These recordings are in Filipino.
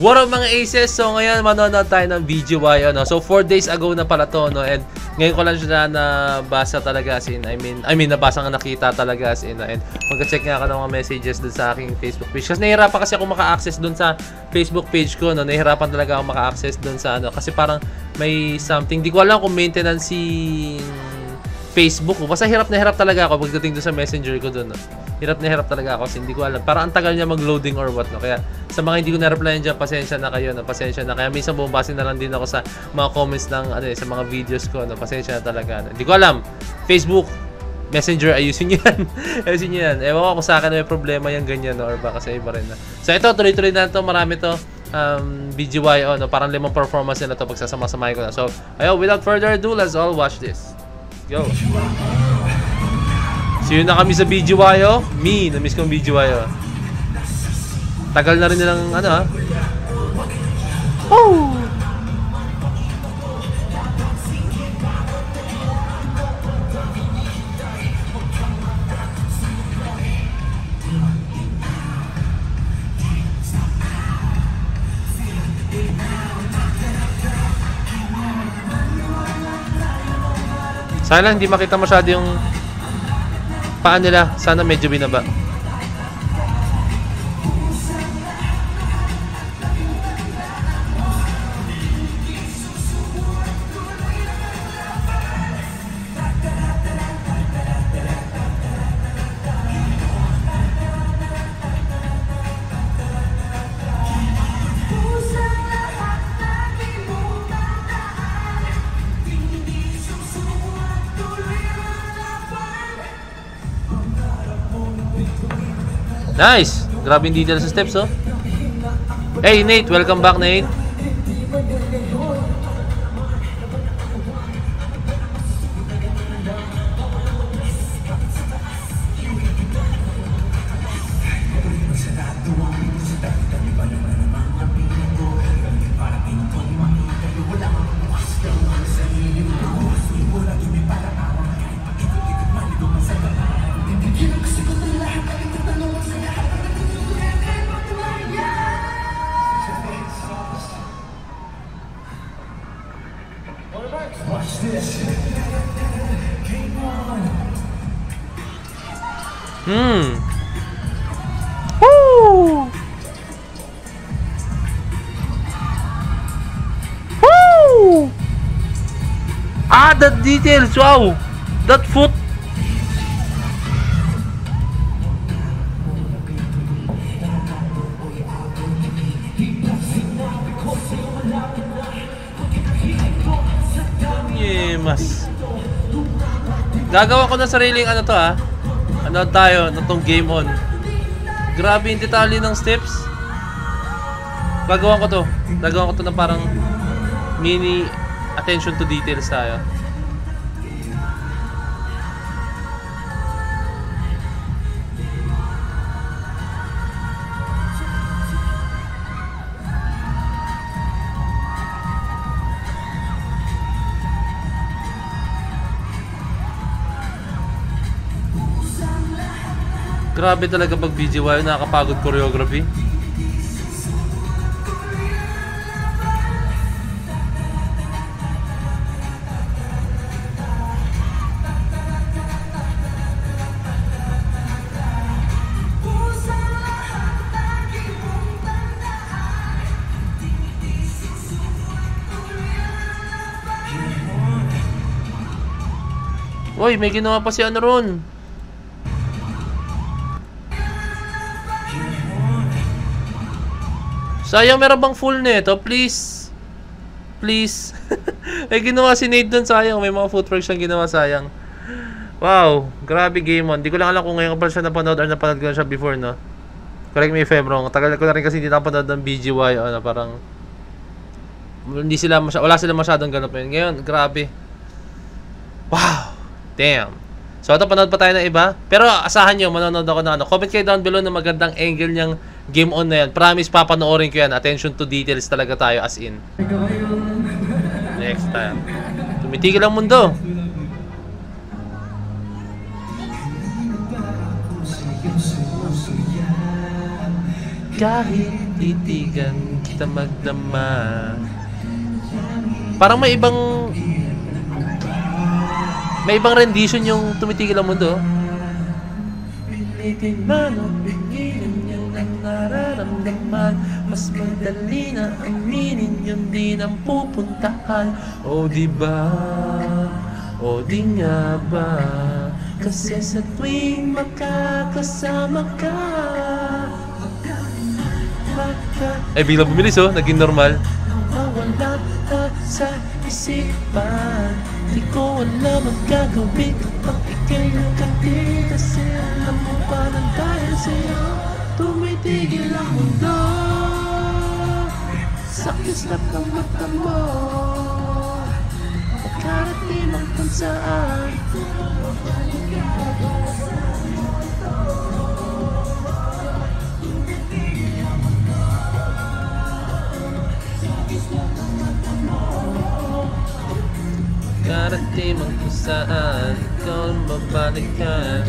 What up mga aces? So ngayon manonood tayo ng BGY ano. So 4 days ago na pala to no, and ngayon ko lang siya nabasa talaga as in, I mean nabasa nga nakita talaga as in, and magka-check nga ako ng mga messages dun sa aking Facebook page. Kasi nahihirapan kasi ako maka-access dun sa Facebook page ko no. Nahihirapan talaga ako maka-access dun sa ano kasi parang may something, di ko alam kung maintenance si Facebook ko. Basta hirap na hirap talaga ako pagdating doon sa Messenger ko doon no. Hirap na hirap talaga ako kasi hindi ko alam. Parang ang tagal niya mag-loading or what no. Kaya sa mga hindi ko na-replyan dyan, pasensya na kayo no. Pasensya na. Kaya minsan bumabasa na lang din ako sa mga comments ng ano sa mga videos ko no. Pasensya na talaga. No? Hindi ko alam. Facebook, Messenger, ayusin niyo yan. Ayusin niyo yan. Ewan ko kung sa akin may problema yung ganyan no, or baka sa iba rin na. So ito, tuloy-tuloy na ito. Marami to. BGY no. Parang 5 performance na ito pagsasama-samay ko na. So, ayo, without further ado, let's all watch this. Go. See you na kami sa BGY oh. Na-miss ko yung BGY oh. Tagal na rin nilang ano ha. Oh! Sana hindi makita masyado yung paa nila. Sana medyo binaba. Nice! Grabe yung detail sa steps, oh. Hey, Nate! Welcome back, Nate. Watch this. Game on. Woo! Woo! Ah, that details. Wow! That foot. Mas gagawa ko na sariling ano to ha. Ano tayo na tong game on. Grabe yung detalye ng steps. Gagawa ko to na parang mini attention to details tayo. Grabe talaga pag BGY, nakakapagod choreography. Uy, may ginawa pa si ano ron. Sayang, meron bang full nito? Please. Please. May ginawa si Nate dun, sayang. May mga footwork siyang ginawa, sayang. Wow. Grabe game on. Di ko lang alam kung ngayon ko pala siya napanood or napanood ko na siya before, no? Correct me if I'm wrong. Tagal ko na rin kasi hindi napanood ng BGY. Ano, parang hindi sila wala sila masyadong ganap yun. Ngayon, grabe. Wow. Damn. So, ito, panood pa tayo ng iba. Pero, asahan nyo, manonood ako na ano. Comment kayo down below na magandang angle niyang game on na yan. Promise, papanoorin ko yan. Attention to details talaga tayo as in. Next time. Tumitigil ang mundo. Kahit titigan basta magdama. Parang may ibang rendition yung Tumitigil ang Mundo. Pilitin man o pilitin yun ang nararamdaman, mas madali na aminin yun din ang pupuntahan. O diba, o di nga ba, kasi sa tuwing makakasama ka, biglang bumilis naging normal. Wala ka sa isipan, di ko alam ang gagawin kapag ika'y nakati, kasi alam mo parang dahil sa'yo tumitigil ang mundo. Sa kislap ng mata mo, makarating ang kung saan. Karating ang kung saan, ikaw ang babalikan.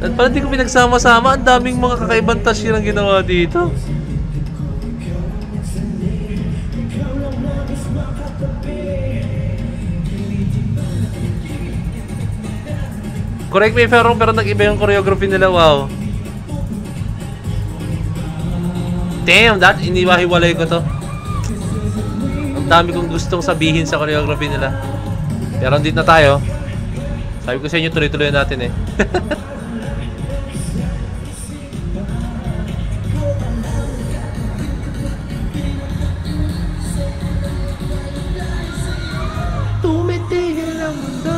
At parang di ko pinagsama-sama, ang daming mga kakaibang touch ang ginawa dito. Correct me if I'm wrong, pero nag-iba yung choreography nila, wow. Damn, iniwahiwalay ko to. Ang dami kong gustong sabihin sa choreography nila. Pero andito na tayo. Sabi ko sa inyo, tuloy-tuloy natin eh. Tumitigil ang mundo.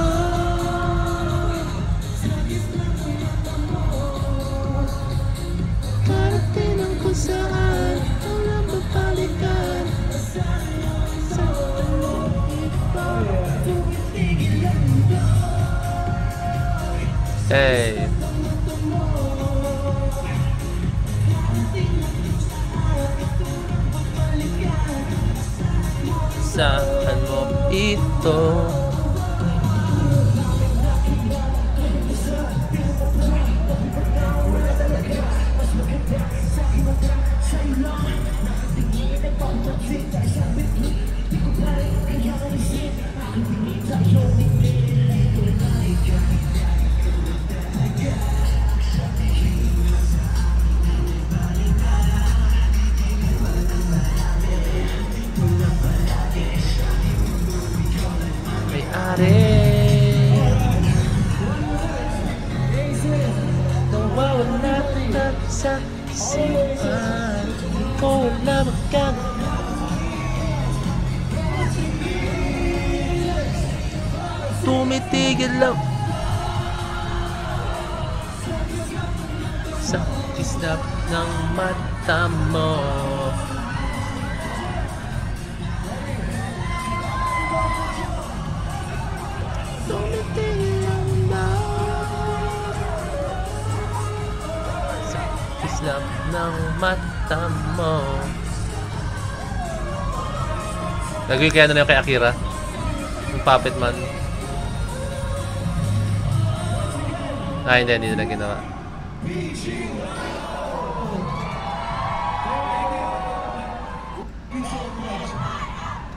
Karating ang kung saan, walang babalikan. Sa tumitigil ang mundo. Hey. Saan mo ito? Nawawala ka sa isipan, ikaw na tumitigil lang sa kislap ng mata mo. Tumitigil lang ba sa kislap ng mata mo. Nagawin kaya na yung kay Akira, yung puppet man. Hindi na ginawa.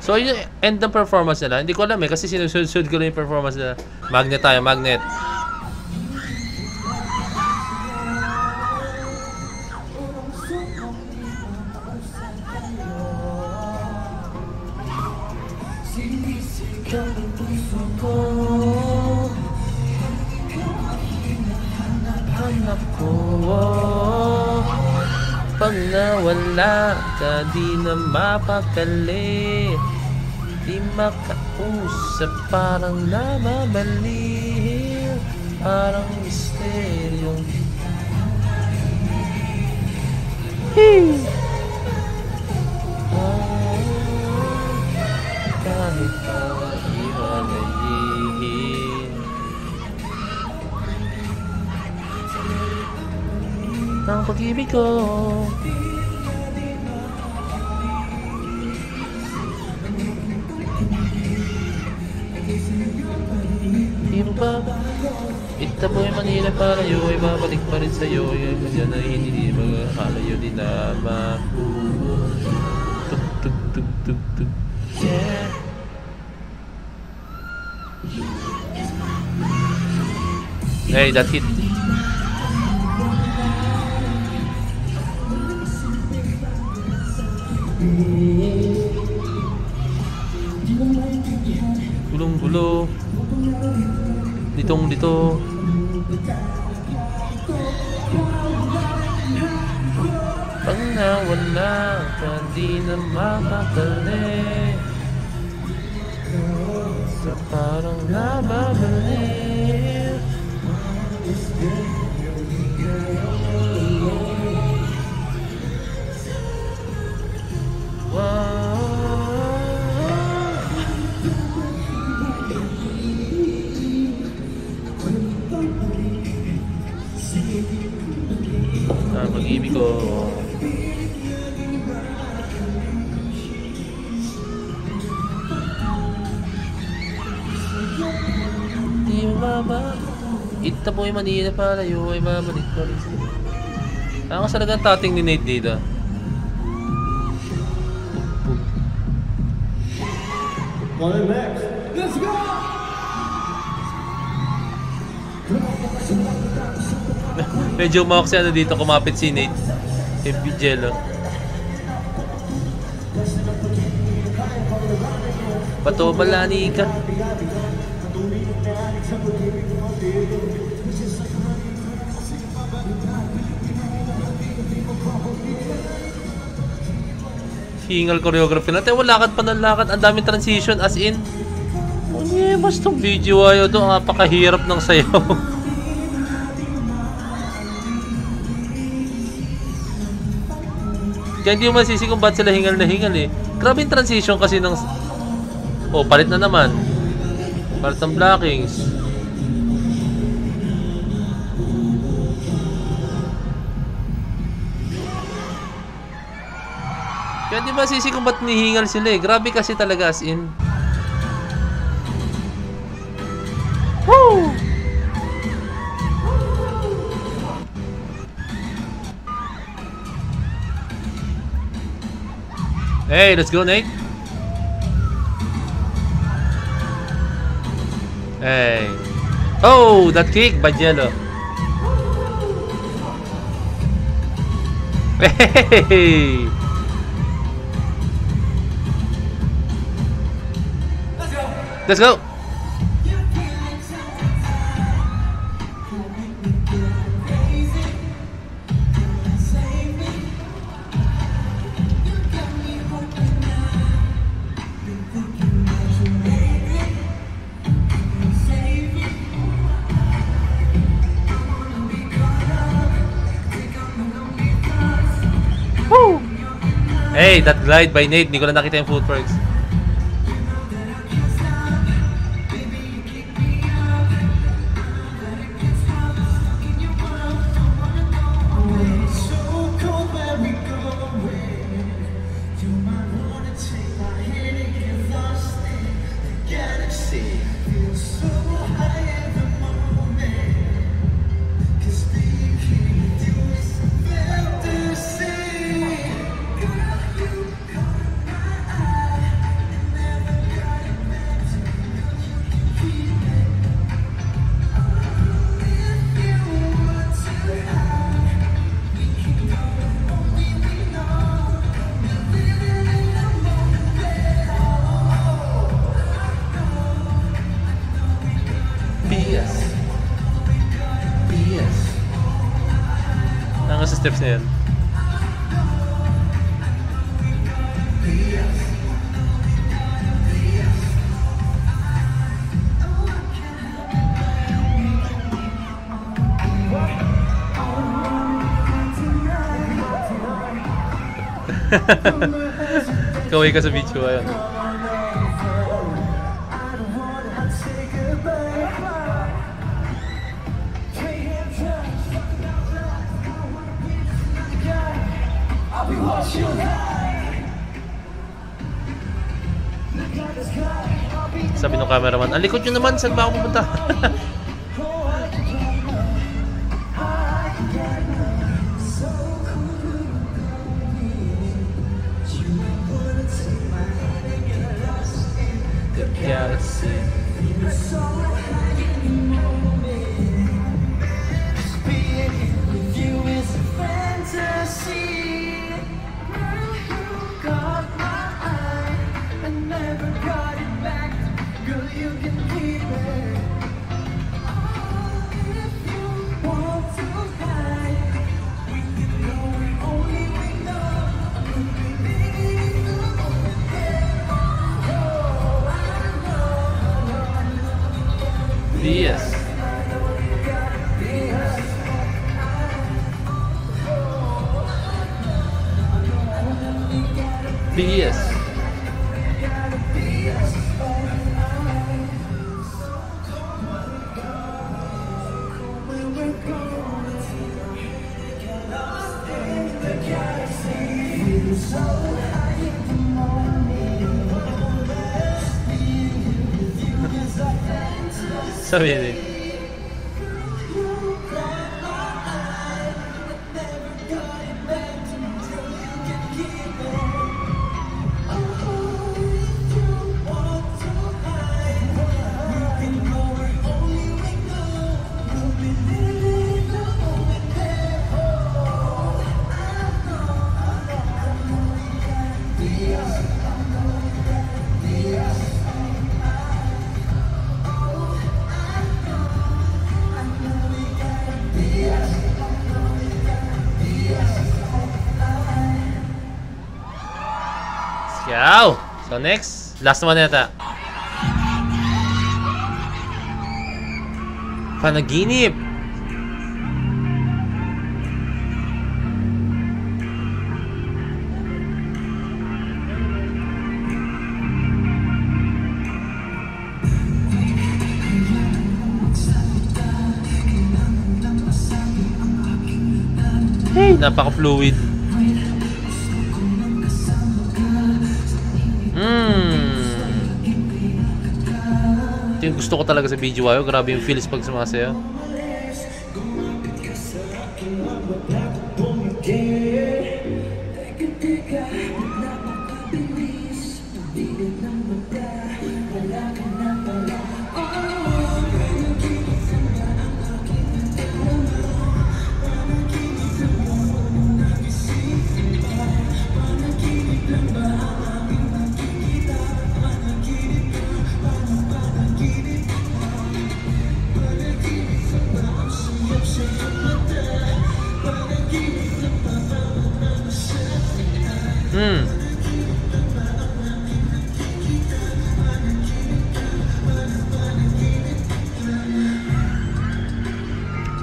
So, yung end ng performance nila, hindi ko alam kasi sinusunod ko lang yung performance nila. Magnet tayo, magnet. Hanap ko, pag nawala ka, di na mapakali, di makausap, parang nababaliw, parang misteryo. Kahit pa iwalayin ng pag-ibig ko, ba? Itaboy Manila palayo, ay babalik pa rin sa'yo. Yan ay hindi magkakalayo din naman. Tug tug tug tug tug. Yeah. Hey, that hit. Gulong-gulo. Ditong-dito. Pag nawala ka, di na makakalik. Sa parang nababalik. Pag-ibig ko. Di mama. Itaboy Manila palayo, ay babalik pa rin sa'yo. Ang kasalagang tating ni Nate dito. One next. Let's go! Medyo umawak siya na dito, kumapit si Nate. FB Jello. Bato balani ka. Hingal choreography natin. Wala lakad pa ng lakad. Ang daming transition as in. Ano mas itong video ayo to? Napakahirap ng sayaw. Kaya hindi mo masisi kung ba't sila hingal na hingal eh. Grabe yung transition kasi ng... Oh, palit na naman. Palit ng blockings. Kaya hindi masisi kung ba't nihingal sila eh. Grabe kasi talaga as in. Woo! Hey, let's go, Nate. Hey. Oh, that kick by Jello. Hey. Let's go. Woo! Hey, that glide by Nate. Hindi ko na nakita yung footworks. Sa steps na yan. Kaway ka sa video, ayun. Look at the sky. Sabi ng cameraman, ang likod nyo naman, saan ba ako pupunta? Galaxy. BS. BS. Sabi niya. Yaw! So next, last one yata. Panaginip. Hey, napaka-fluid. Ito yung gusto ko talaga sa BGYO. Grabe yung feels pag sumasayaw.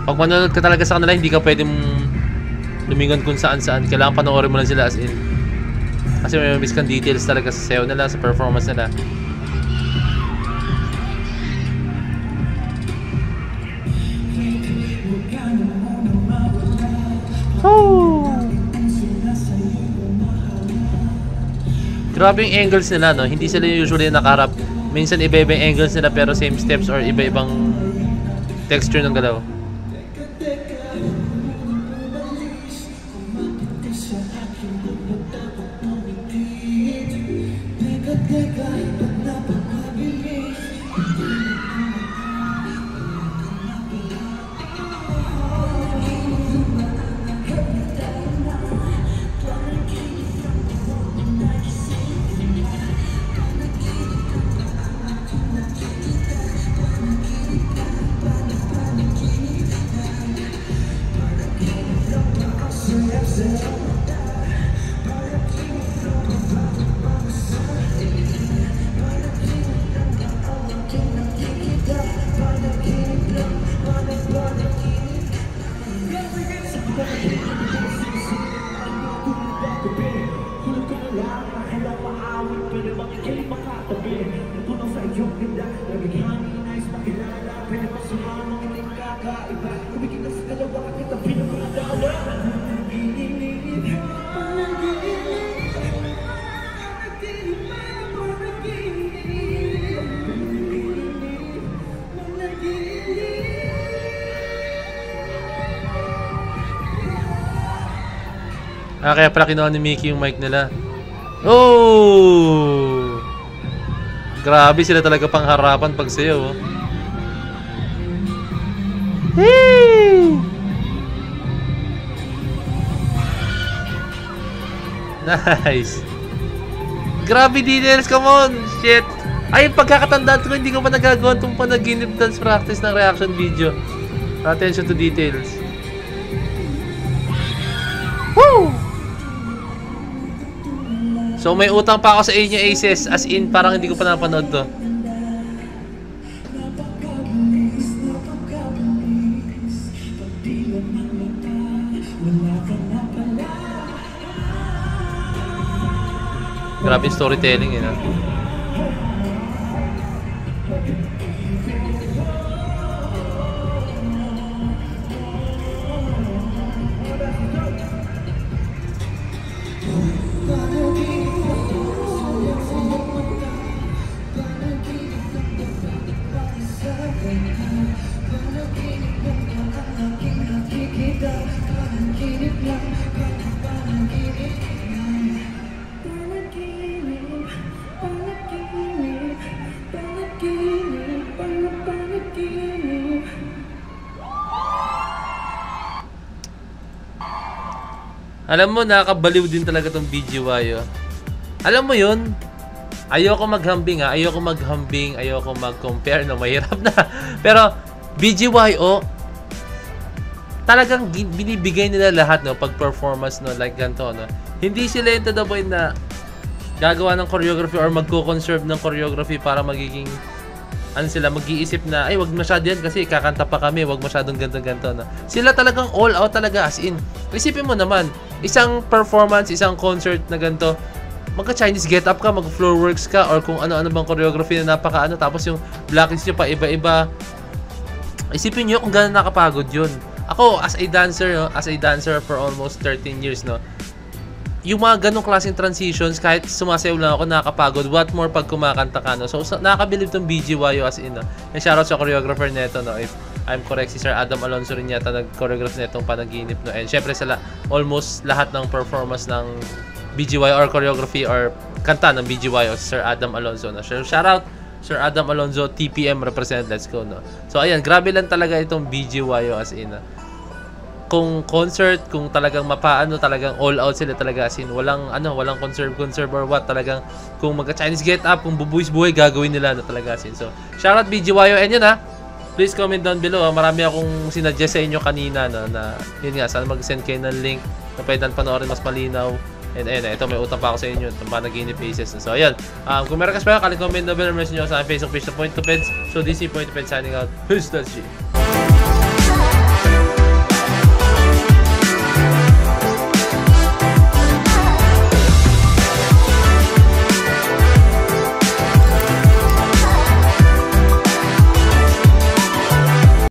Pag manonood ka talaga sa kanila, hindi ka pwedeng lumingon kung saan-saan. Kailangan panoorin mo lang sila as in. Kasi may miss kang details talaga sa sayo nila, sa performance nila. Oh! Grabe yung angles nila, no? Hindi sila usually nakaharap. Minsan iba-iba yung angles nila pero same steps or iba-ibang texture ng galaw. Kaya pala kinuha ni Mickey yung mic nila. Oh! Grabe sila talaga pangharapan pag sayo. Oh. Hey! Nice! Grabe details, come on! Shit! Ay, pagkakatandaan ko, hindi ko pa nagagawa itong panaginip dance practice ng reaction video. Attention to details. Woo! So may utang pa ako sa inyo, Aces. As in, parang hindi ko pa napanood to. Grabe storytelling, no? Alam mo, nakakabaliw din talaga tong BGY. Alam mo yun, ayoko maghambing ayoko mag-compare, no, mahirap na. Pero BGY, talagang binibigay nila lahat, no, pag performance, no, like ganito, no. Hindi sila into the point na gagawa ng choreography or magko-conserve ng choreography para magiging sila mag-iisip na ay wag masyado yan kasi kakanta pa kami, wag masyadong ganto-ganto, no. Sila talagang all out talaga, as in. Isipin mo naman, isang performance, isang concert na ganito, magka-Chinese get up ka, mag-floor works ka, or kung ano-ano bang choreography na napaka-ano, tapos yung blacklist nyo pa iba-iba. Isipin nyo kung gano'n nakapagod yun. Ako, as a dancer for almost 13 years, no, yung mga ganong klaseng transitions, kahit sumasayaw lang ako, nakakapagod. What more pag kumakanta ka, no? So, nakakabilib tong BGYO, as in, no? And shoutout sa choreographer neto, no? If I'm correct, si Sir Adam Alonzo rin yata nag-choreograph netong panaginip, no? And syempre almost lahat ng performance ng BGYO or choreography or kanta ng BGYO, si Sir Adam Alonzo, no? So, shoutout Sir Adam Alonzo, TPM represent, let's go, no? So, ayan, grabe lang talaga itong BGYO, as in, no? Kung concert, kung talagang talagang all out sila talaga, as in, walang conserve or what, talagang kung magka-Chinese get up, kung bubuwis buhay, gagawin nila na talaga, as in. So, shoutout BGYO, and yun, please comment down below, marami akong sinuggest sa inyo kanina, no, na yun nga, sana mag-send kayo ng link na pwede panoorin mas malinaw. And ayun, ito may utang pa ako sa inyo, itong panaginip faces. So ayun, kung meron ka pa, comment down below, message nyo sa Facebook page na Point to Peds. So this is Point to Peds signing out. Peace, that's G.